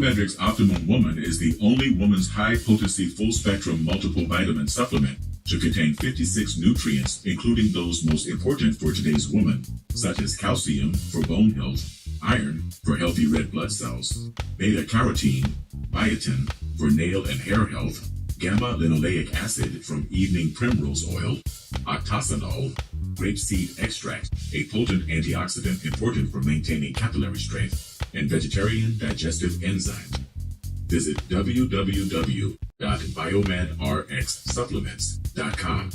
Biometrics Optimum Woman is the only woman's high-potency full-spectrum multiple vitamin supplement to contain 56 nutrients, including those most important for today's woman, such as calcium for bone health, iron for healthy red blood cells, beta-carotene, biotin for nail and hair health, gamma-linoleic acid from evening primrose oil, octasanol, grapeseed extract, a potent antioxidant important for maintaining capillary strength, and vegetarian digestive enzymes. Visit www.biomedrxsupplements.com.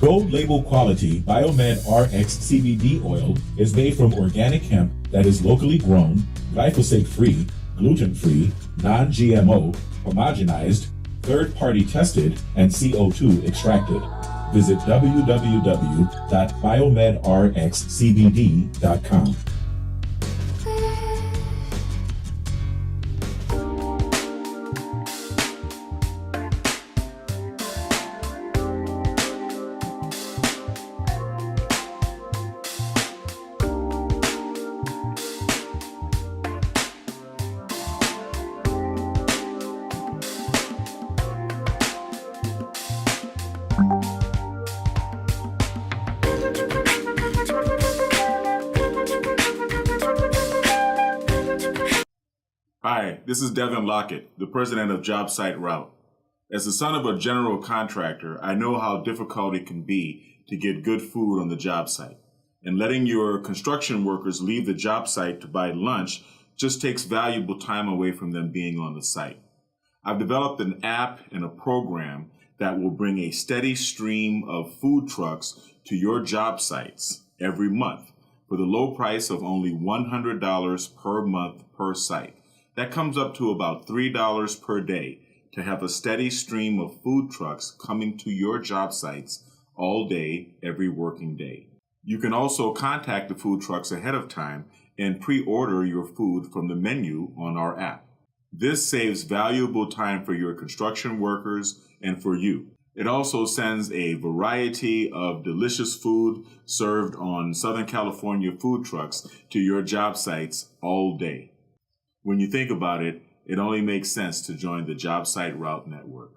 Gold label quality Biomed RX CBD oil is made from organic hemp that is locally grown, glyphosate-free, gluten-free, non-GMO, homogenized, third-party tested, and CO2 extracted. Visit www.biomedrxcbd.com. Hi, this is Devin Lockett, the president of JobSite Route. As the son of a general contractor, I know how difficult it can be to get good food on the job site. And letting your construction workers leave the job site to buy lunch just takes valuable time away from them being on the site. I've developed an app and a program that will bring a steady stream of food trucks to your job sites every month for the low price of only $100 per month per site. That comes up to about $3 per day to have a steady stream of food trucks coming to your job sites all day, every working day. You can also contact the food trucks ahead of time and pre-order your food from the menu on our app. This saves valuable time for your construction workers and for you. It also sends a variety of delicious food served on Southern California food trucks to your job sites all day. When you think about it, it only makes sense to join the JobSite Route Network.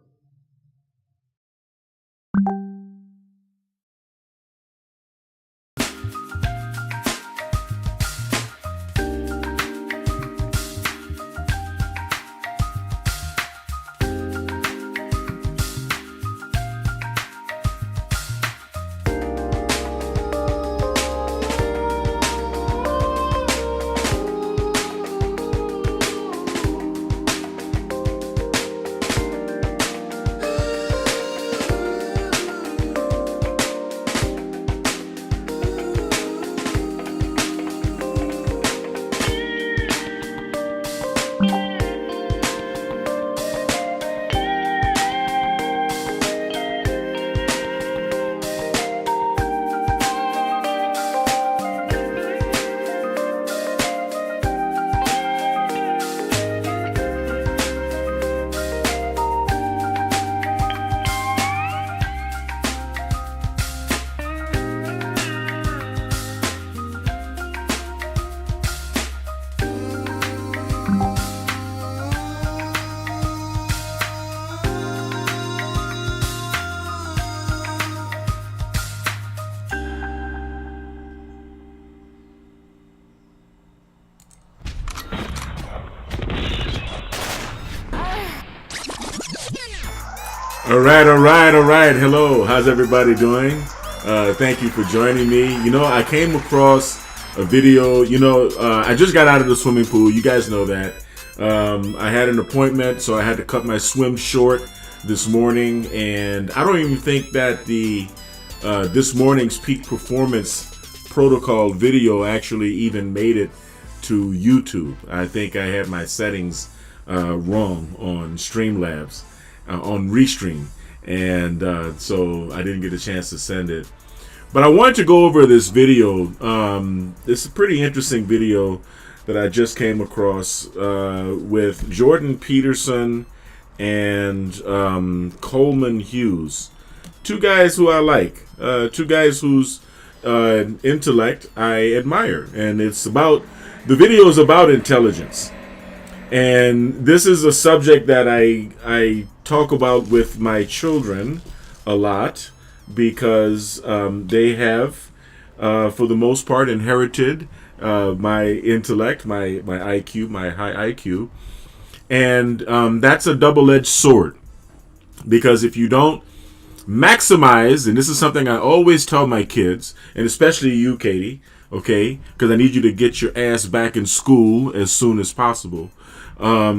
All right. Hello, how's everybody doing? Thank you for joining me. I came across a video. I just got out of the swimming pool. You guys know that. I had an appointment, so I had to cut my swim short this morning, and I don't even think that the this morning's peak performance protocol video actually even made it to YouTube. I think I had my settings wrong on Streamlabs, on Restream, and so I didn't get a chance to send it. But I wanted to go over this video. This is a pretty interesting video that I just came across with Jordan Peterson and Coleman Hughes. Two guys who I like. Two guys whose intellect I admire. And the video is about intelligence. And this is a subject that I talk about with my children a lot, because they have, for the most part, inherited my intellect, my IQ, my high IQ. And that's a double-edged sword, because if you don't maximize, and this is something I always tell my kids, and especially you, Katie, okay, because I need you to get your ass back in school as soon as possible. My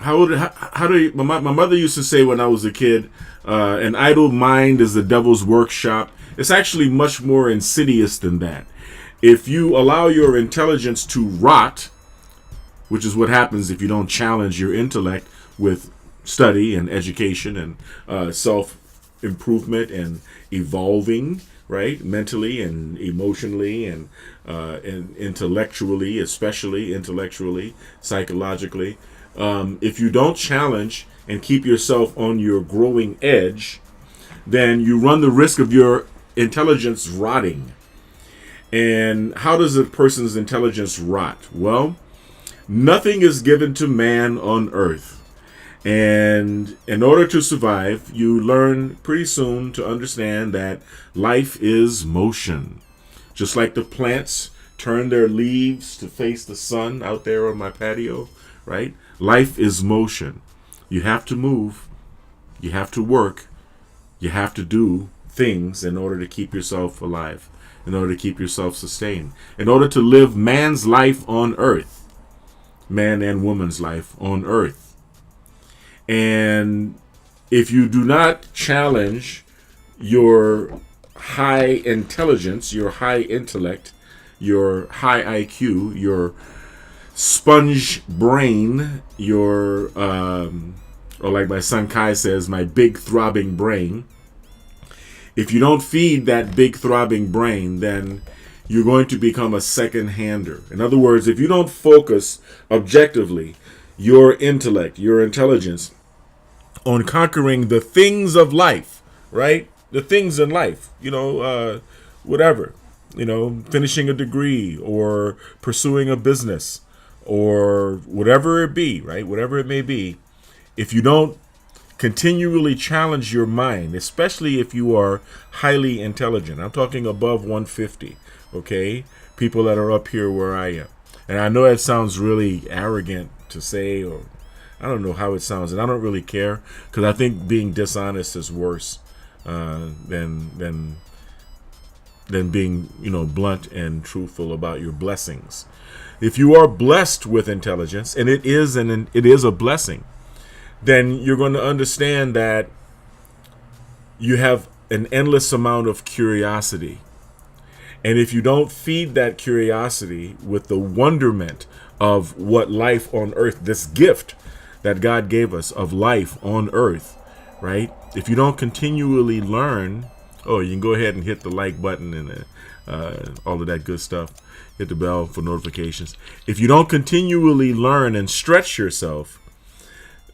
mother used to say when I was a kid, an idle mind is the devil's workshop. It's actually much more insidious than that. If you allow your intelligence to rot, which is what happens if you don't challenge your intellect with study and education and self-improvement and evolving, right, mentally and emotionally and intellectually, especially intellectually, psychologically. If you don't challenge and keep yourself on your growing edge, then you run the risk of your intelligence rotting. And how does a person's intelligence rot? Well, nothing is given to man on earth. And in order to survive, you learn pretty soon to understand that life is motion. Just like the plants turn their leaves to face the sun out there on my patio, right? Life is motion. You have to move. You have to work. You have to do things in order to keep yourself alive, in order to keep yourself sustained, in order to live man's life on earth, man and woman's life on earth. And if you do not challenge your high intelligence, your high intellect, your high IQ, your sponge brain, your, or like my son Kai says, my big throbbing brain, if you don't feed that big throbbing brain, then you're going to become a second-hander. In other words, if you don't focus objectively your intellect, your intelligence, on conquering the things of life, right? The things in life, whatever, finishing a degree or pursuing a business or whatever it be, right? Whatever it may be. If you don't continually challenge your mind, especially if you are highly intelligent, I'm talking above 150, okay? People that are up here where I am. And I know that sounds really arrogant to say, or I don't know how it sounds, and I don't really care, because I think being dishonest is worse than being, blunt and truthful about your blessings. If you are blessed with intelligence, and it is a blessing, then you're going to understand that you have an endless amount of curiosity. And if you don't feed that curiosity with the wonderment of what life on earth, this gift that God gave us of life on earth, right? If you don't continually learn, you can go ahead and hit the like button and all of that good stuff. Hit the bell for notifications. If you don't continually learn and stretch yourself,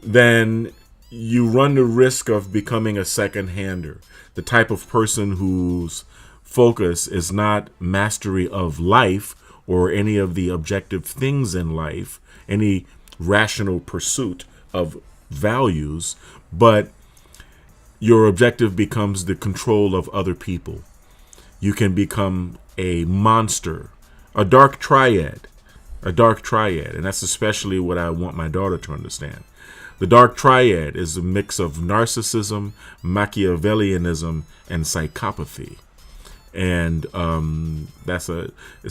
then you run the risk of becoming a second-hander, the type of person whose focus is not mastery of life or any of the objective things in life, any rational pursuit of values, but your objective becomes the control of other people. You can become a monster, a dark triad, and that's especially what I want my daughter to understand. The dark triad is a mix of narcissism, Machiavellianism, and psychopathy. And it's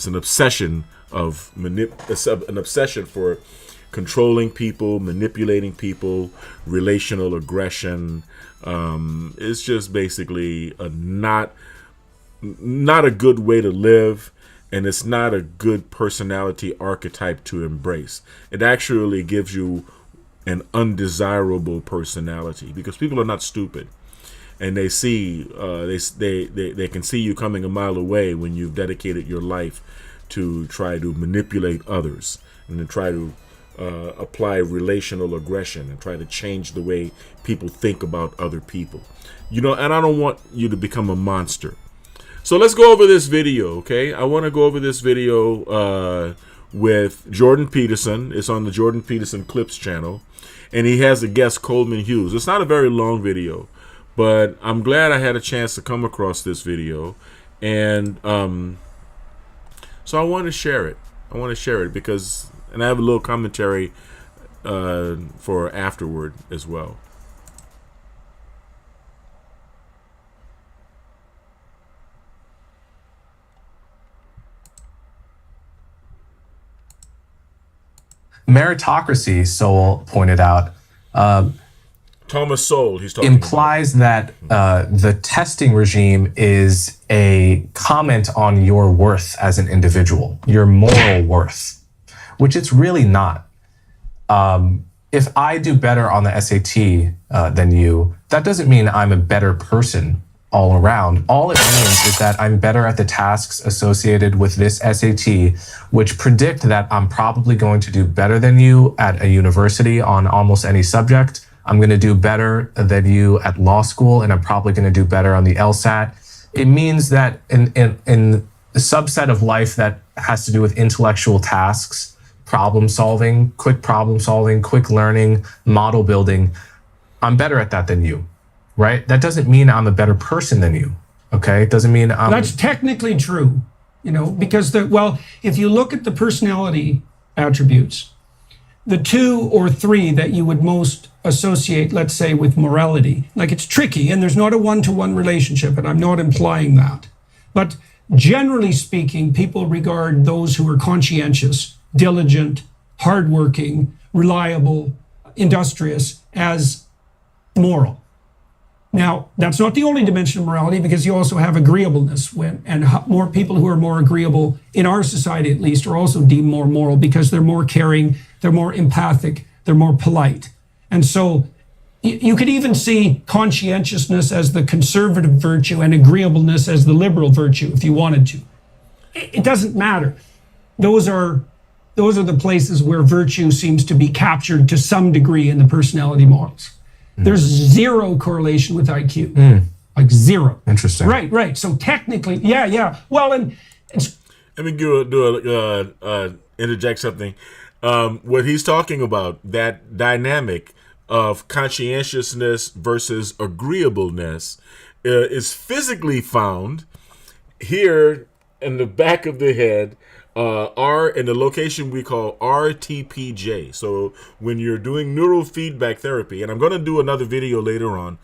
an obsession of an obsession for controlling people, manipulating people, relational aggression. It's just basically a not not a good way to live, and it's not a good personality archetype to embrace. It actually gives you an undesirable personality, because people are not stupid, and they see they can see you coming a mile away when you've dedicated your life to try to manipulate others and to try to apply relational aggression and try to change the way people think about other people. And I don't want you to become a monster. So let's go over this video, okay? I want to go over this video with Jordan Peterson. It's on the Jordan Peterson Clips channel, and he has a guest, Coleman Hughes. It's not a very long video, but I'm glad I had a chance to come across this video, and so I want to share it. Because, and I have a little commentary for afterward as well. Meritocracy, Sowell pointed out, Thomas Sowell, he's talking implies that the testing regime is a comment on your worth as an individual, your moral worth, which it's really not. If I do better on the SAT than you, that doesn't mean I'm a better person all around. All it means is that I'm better at the tasks associated with this SAT, which predict that I'm probably going to do better than you at a university on almost any subject. I'm going to do better than you at law school, and I'm probably going to do better on the LSAT. It means that in the subset of life that has to do with intellectual tasks, problem solving, quick learning, model building, I'm better at that than you. Right? That doesn't mean I'm a better person than you. Okay? It doesn't mean I'm... That's technically true, because if you look at the personality attributes, the 2 or 3 that you would most associate, let's say, with morality, like, it's tricky and there's not a one-to-one relationship, and I'm not implying that. But generally speaking, people regard those who are conscientious, diligent, hardworking, reliable, industrious as moral. Now, that's not the only dimension of morality, because you also have agreeableness, more people who are more agreeable, in our society at least, are also deemed more moral because they're more caring, they're more empathic, they're more polite. And so you could even see conscientiousness as the conservative virtue and agreeableness as the liberal virtue if you wanted to. It doesn't matter. Those are the places where virtue seems to be captured to some degree in the personality models. There's zero correlation with IQ, like zero. Interesting. Right. So technically, yeah. Well, and Let me interject something. What he's talking about, that dynamic of conscientiousness versus agreeableness, is physically found here in the back of the head, in the location we call RTPJ. So when you're doing neurofeedback therapy, and I'm going to do another video later on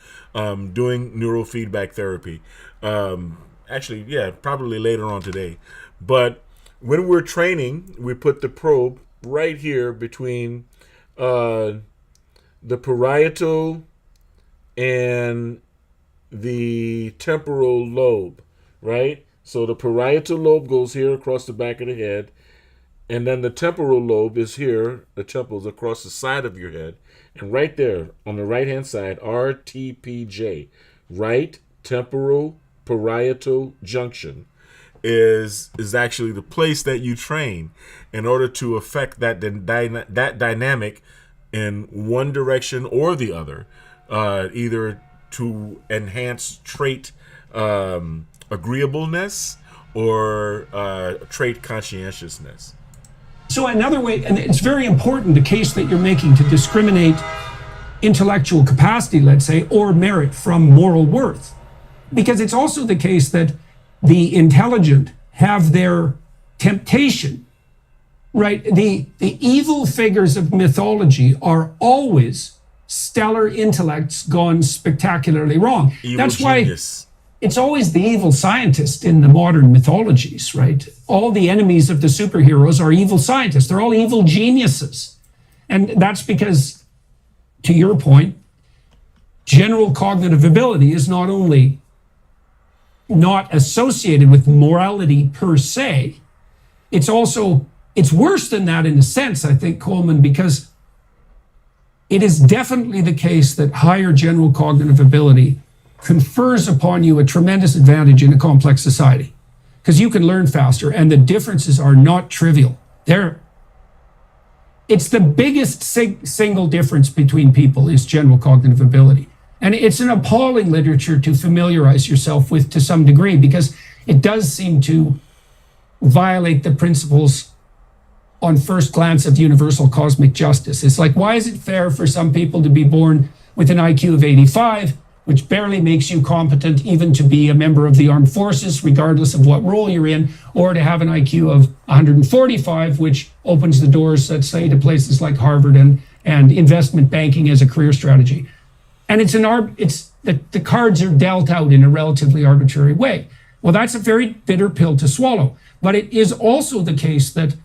doing neurofeedback therapy. Probably later on today. But when we're training, we put the probe right here between the parietal and the temporal lobe, right? So the parietal lobe goes here across the back of the head, and then the temporal lobe is here, the temples across the side of your head, and right there on the right-hand side, RTPJ, right temporal parietal junction, is actually the place that you train in order to affect that dynamic in one direction or the other, either to enhance trait agreeableness or trait conscientiousness. so another way, and it's very important, the case that you're making to discriminate intellectual capacity, let's say, or merit from moral worth. Because it's also the case that the intelligent have their temptation, right? The evil figures of mythology are always stellar intellects gone spectacularly wrong. That's genius. Why it's always the evil scientist in the modern mythologies, right? All the enemies of the superheroes are evil scientists. They're all evil geniuses. And that's because, to your point, general cognitive ability is not only not associated with morality per se. It's worse than that in a sense, I think, Coleman, because it is definitely the case that higher general cognitive ability confers upon you a tremendous advantage in a complex society, because you can learn faster, and the differences are not trivial. It's the biggest single difference between people is general cognitive ability. And it's an appalling literature to familiarize yourself with to some degree, because it does seem to violate the principles on first glance of universal cosmic justice. It's like, why is it fair for some people to be born with an IQ of 85, which barely makes you competent even to be a member of the armed forces, regardless of what role you're in, or to have an IQ of 145, which opens the doors, let's say, to places like Harvard and investment banking as a career strategy. And the cards are dealt out in a relatively arbitrary way. Well, that's a very bitter pill to swallow. But it is also the case that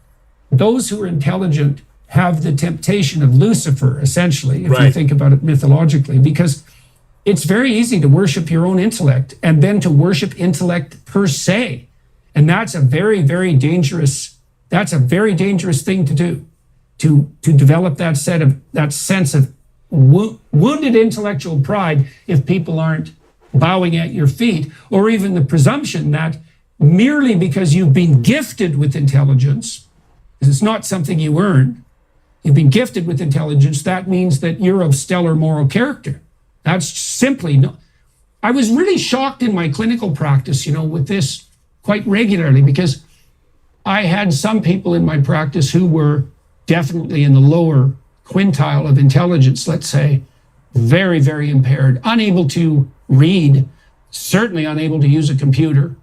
those who are intelligent have the temptation of Lucifer, essentially, if you think about it mythologically, because it's very easy to worship your own intellect and then to worship intellect per se. And that's a very, very dangerous thing to do, to develop that sense of wounded intellectual pride if people aren't bowing at your feet, or even the presumption that merely because you've been gifted with intelligence, because it's not something you earn, you've been gifted with intelligence, that means that you're of stellar moral character. That's simply not. I was really shocked in my clinical practice, with this quite regularly, because I had some people in my practice who were definitely in the lower quintile of intelligence, let's say, very, very impaired, unable to read, certainly unable to use a computer,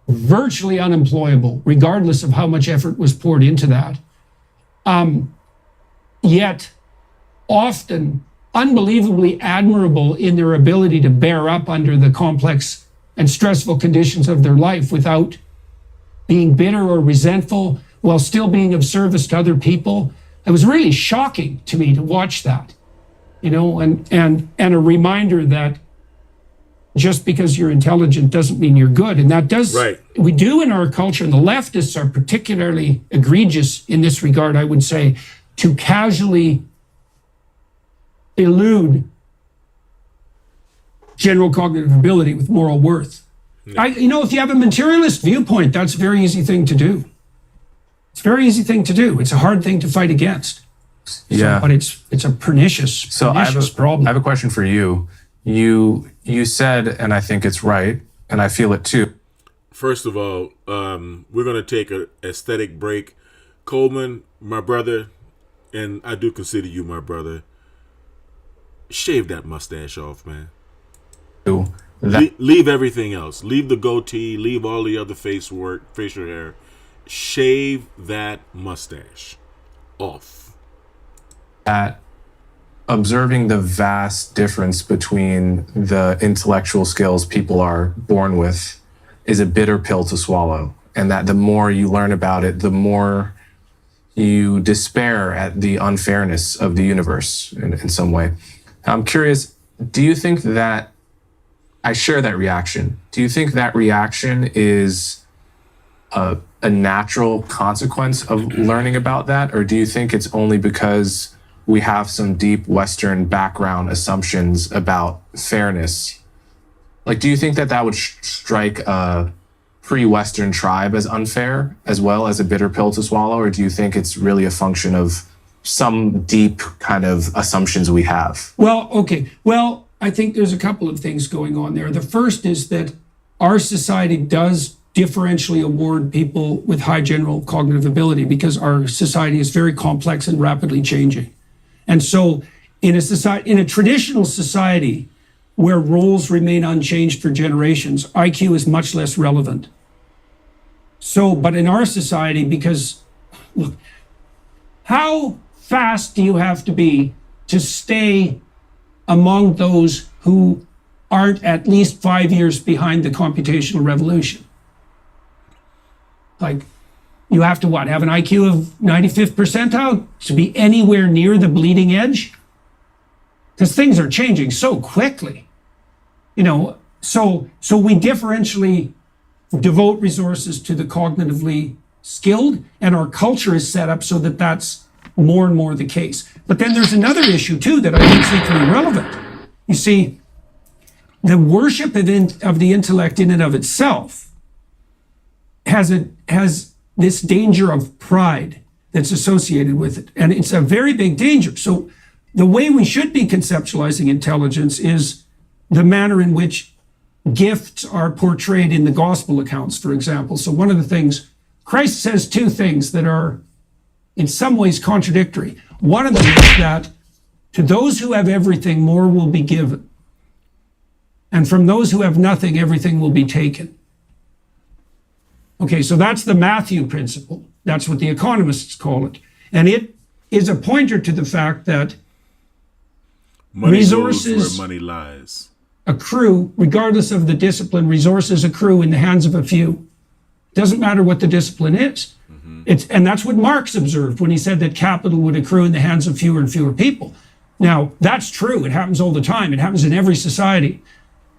virtually unemployable, regardless of how much effort was poured into that. Yet often unbelievably admirable in their ability to bear up under the complex and stressful conditions of their life without being bitter or resentful, while still being of service to other people. It was really shocking to me to watch that, and a reminder that just because you're intelligent doesn't mean you're good. And that does, we do in our culture, and the leftists are particularly egregious in this regard, I would say, to casually elude general cognitive ability with moral worth. If you have a materialist viewpoint, that's a very easy thing to do. It's a very easy thing to do. It's a hard thing to fight against. But it's a pernicious problem. I have a question for you. You said, and I think it's right, and I feel it too. First of all, we're going to take an aesthetic break. Coleman, my brother, and I do consider you my brother, shave that mustache off, man. Leave everything else. Leave the goatee. Leave all the other facial hair. Shave that mustache off. Observing the vast difference between the intellectual skills people are born with is a bitter pill to swallow. And that the more you learn about it, the more you despair at the unfairness of the universe in some way. I'm curious, do you think that I share that reaction? Do you think that reaction is a natural consequence of learning about that? Or do you think it's only because we have some deep Western background assumptions about fairness? Like, do you think that would strike a pre-Western tribe as unfair as well as a bitter pill to swallow? Or do you think it's really a function of some deep kind of assumptions we have? Well, I think there's a couple of things going on there. The first is that our society does differentially award people with high general cognitive ability because our society is very complex and rapidly changing. And so in a traditional society where roles remain unchanged for generations, IQ is much less relevant. But in our society, because look, how fast do you have to be to stay among those who aren't at least 5 years behind the computational revolution? Like, you have to have an IQ of 95th percentile to be anywhere near the bleeding edge? Because things are changing so quickly. So we differentially devote resources to the cognitively skilled, and our culture is set up so that that's more and more the case. But then there's another issue too that I think is equally relevant. You see, the worship of the intellect in and of itself has this danger of pride that's associated with it, and it's a very big danger. So the way we should be conceptualizing intelligence is the manner in which gifts are portrayed in the gospel accounts, for example. So one of the things, Christ says two things that are in some ways contradictory. One of them is that to those who have everything, more will be given. And from those who have nothing, everything will be taken. Okay, so that's the Matthew principle. That's what the economists call it. And it is a pointer to the fact that Money resources goes where money lies. accrue, regardless of the discipline, resources accrue in the hands of a few. Doesn't matter what the discipline is. And that's what Marx observed when he said that capital would accrue in the hands of fewer and fewer people. Now, that's true. It happens all the time. It happens in every society.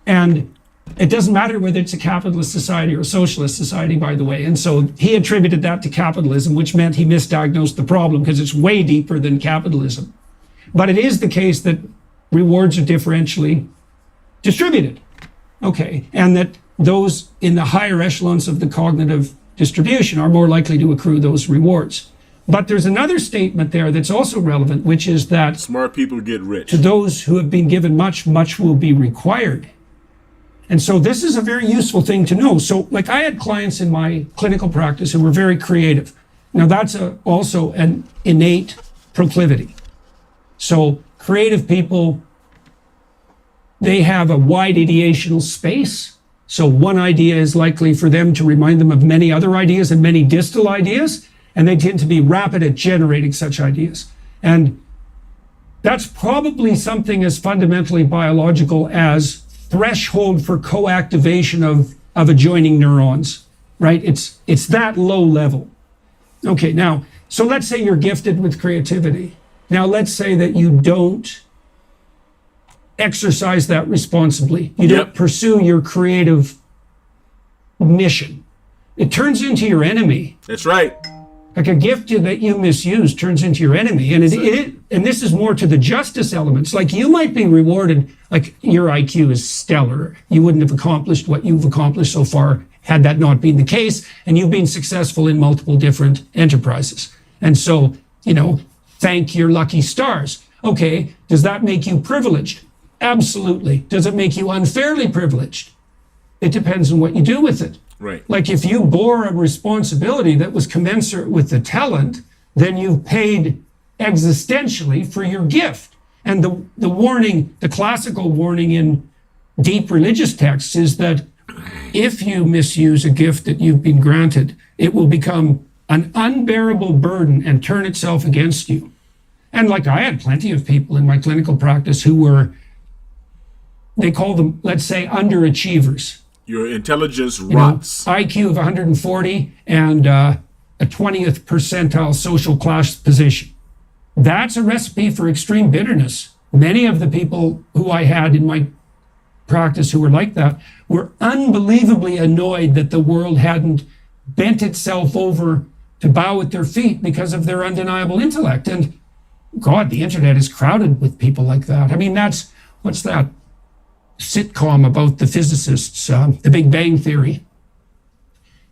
And it doesn't matter whether it's a capitalist society or a socialist society, by the way. And so he attributed that to capitalism, which meant he misdiagnosed the problem because it's way deeper than capitalism. But it is the case that rewards are differentially distributed. Okay. And that those in the higher echelons of the cognitive distribution are more likely to accrue those rewards. But there's another statement there that's also relevant, which is that Smart people get rich. to those who have been given much, much will be required. And so this is a very useful thing to know. So like I had clients in my clinical practice who were very creative. Now that's also an innate proclivity. So creative people, they have a wide ideational space. So one idea is likely for them to remind them of many other ideas and many distal ideas, and they tend to be rapid at generating such ideas. And that's probably something as fundamentally biological as threshold for co-activation of adjoining neurons, right? It's that low level. Okay, now, so let's say you're gifted with creativity. Now, let's say that you don't exercise that responsibly. You don't pursue your creative mission. It turns into your enemy. That's right. Like a gift that you misuse turns into your enemy. And and this is more to the justice elements. Like you might be rewarded, like your IQ is stellar. You wouldn't have accomplished what you've accomplished so far had that not been the case. And you've been successful in multiple different enterprises. And so, thank your lucky stars. Okay, does that make you privileged? Absolutely. Does it make you unfairly privileged? It depends on what you do with it. Right. Like if you bore a responsibility that was commensurate with the talent, then you've paid existentially for your gift. And the warning, the classical warning in deep religious texts is that if you misuse a gift that you've been granted, it will become an unbearable burden and turn itself against you. And like I had plenty of people in my clinical practice who were, they call them, let's say, underachievers. Your intelligence rots. IQ of 140 and a 20th percentile social class position. That's a recipe for extreme bitterness. Many of the people who I had in my practice who were like that were unbelievably annoyed that the world hadn't bent itself over to bow at their feet because of their undeniable intellect. And God, the internet is crowded with people like that. I mean, what's that sitcom about the physicists, The Big Bang Theory?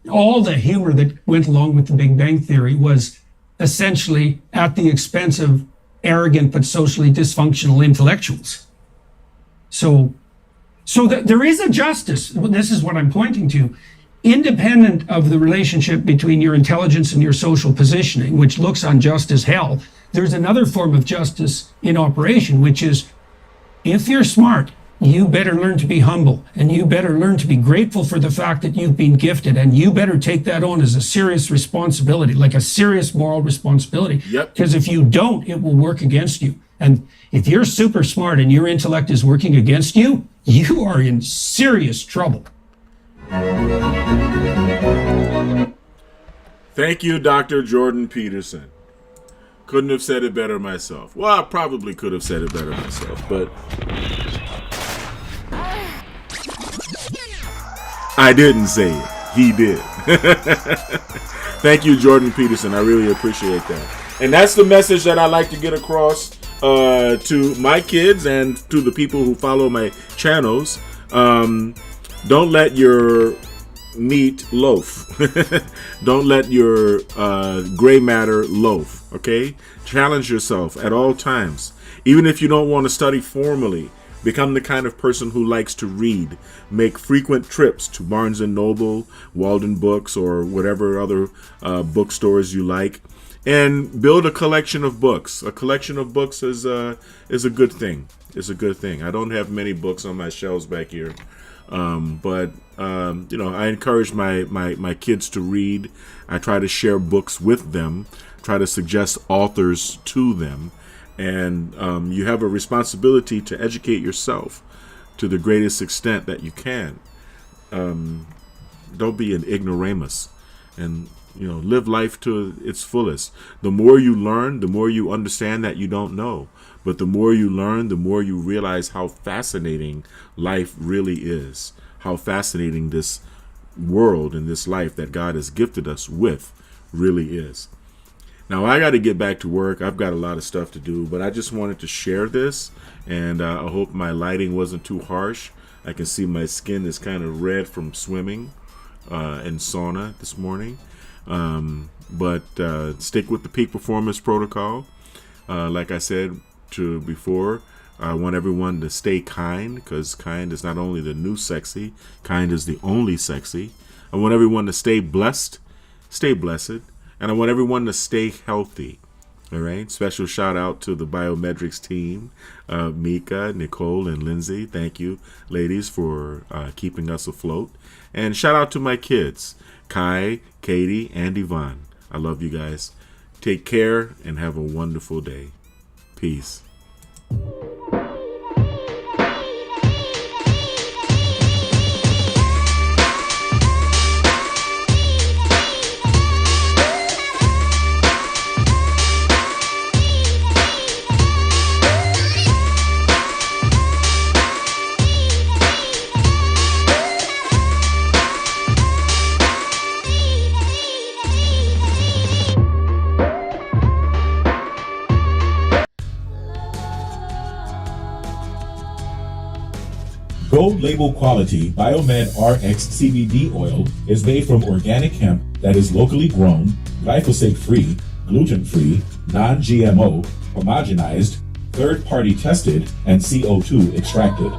All the humor that went along with the Big Bang Theory was essentially at the expense of arrogant but socially dysfunctional intellectuals. So that there is a justice. This is what I'm pointing to. Independent of the relationship between your intelligence and your social positioning, which looks unjust as hell, there's another form of justice in operation, which is if you're smart, you better learn to be humble, and you better learn to be grateful for the fact that you've been gifted, and you better take that on as a serious responsibility, like a serious moral responsibility. Yep. Because if you don't, it will work against you. And if you're super smart and your intellect is working against you, you are in serious trouble. Thank you, Dr. Jordan Peterson. Couldn't have said it better myself. Well, I probably could have said it better myself, but I didn't say it. He did. Thank you, Jordan Peterson. I really appreciate that. And that's the message that I like to get across to my kids and to the people who follow my channels. Don't let your meat loaf. Don't let your gray matter loaf. Okay? Challenge yourself at all times. Even if you don't want to study formally, become the kind of person who likes to read. Make frequent trips to Barnes & Noble, Walden Books, or whatever other bookstores you like. And build a collection of books. A collection of books is a good thing. It's a good thing. I don't have many books on my shelves back here. But I encourage my kids to read. I try to share books with them, try to suggest authors to them. And you have a responsibility to educate yourself to the greatest extent that you can. Don't be an ignoramus, and live life to its fullest. The more you learn, the more you understand that you don't know. But the more you learn, the more you realize how fascinating life really is. How fascinating this world and this life that God has gifted us with really is. Now, I got to get back to work. I've got a lot of stuff to do, but I just wanted to share this, and I hope my lighting wasn't too harsh. I can see my skin is kind of red from swimming and sauna this morning. But stick with the peak performance protocol. Like I said before, I want everyone to stay kind, because kind is not only the new sexy, kind is the only sexy. I want everyone to stay blessed, stay blessed. And I want everyone to stay healthy. All right. Special shout out to the biometrics team, Mika, Nicole, and Lindsay. Thank you, ladies, for keeping us afloat. And shout out to my kids, Kai, Katie, and Yvonne. I love you guys. Take care and have a wonderful day. Peace. Gold label quality Biomed RX CBD oil is made from organic hemp that is locally grown, glyphosate free, gluten free, non-GMO, homogenized, third-party tested, and CO2 extracted.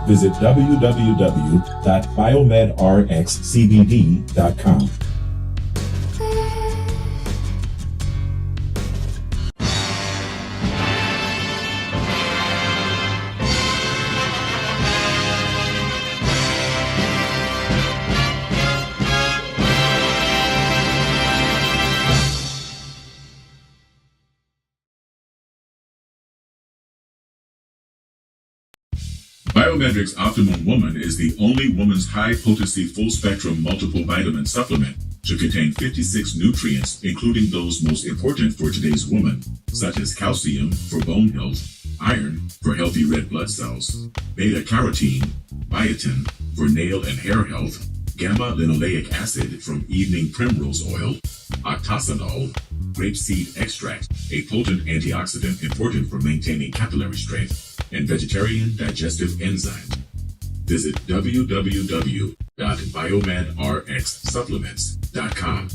Visit www.biomedrxcbd.com. Biomedric's Optimum Woman is the only woman's high-potency full-spectrum multiple vitamin supplement to contain 56 nutrients, including those most important for today's woman, such as calcium for bone health, iron for healthy red blood cells, beta-carotene, biotin for nail and hair health, gamma-linoleic acid from evening primrose oil, octasanol, grapeseed extract, a potent antioxidant important for maintaining capillary strength, and vegetarian digestive enzymes. Visit www.biomedrxsupplements.com.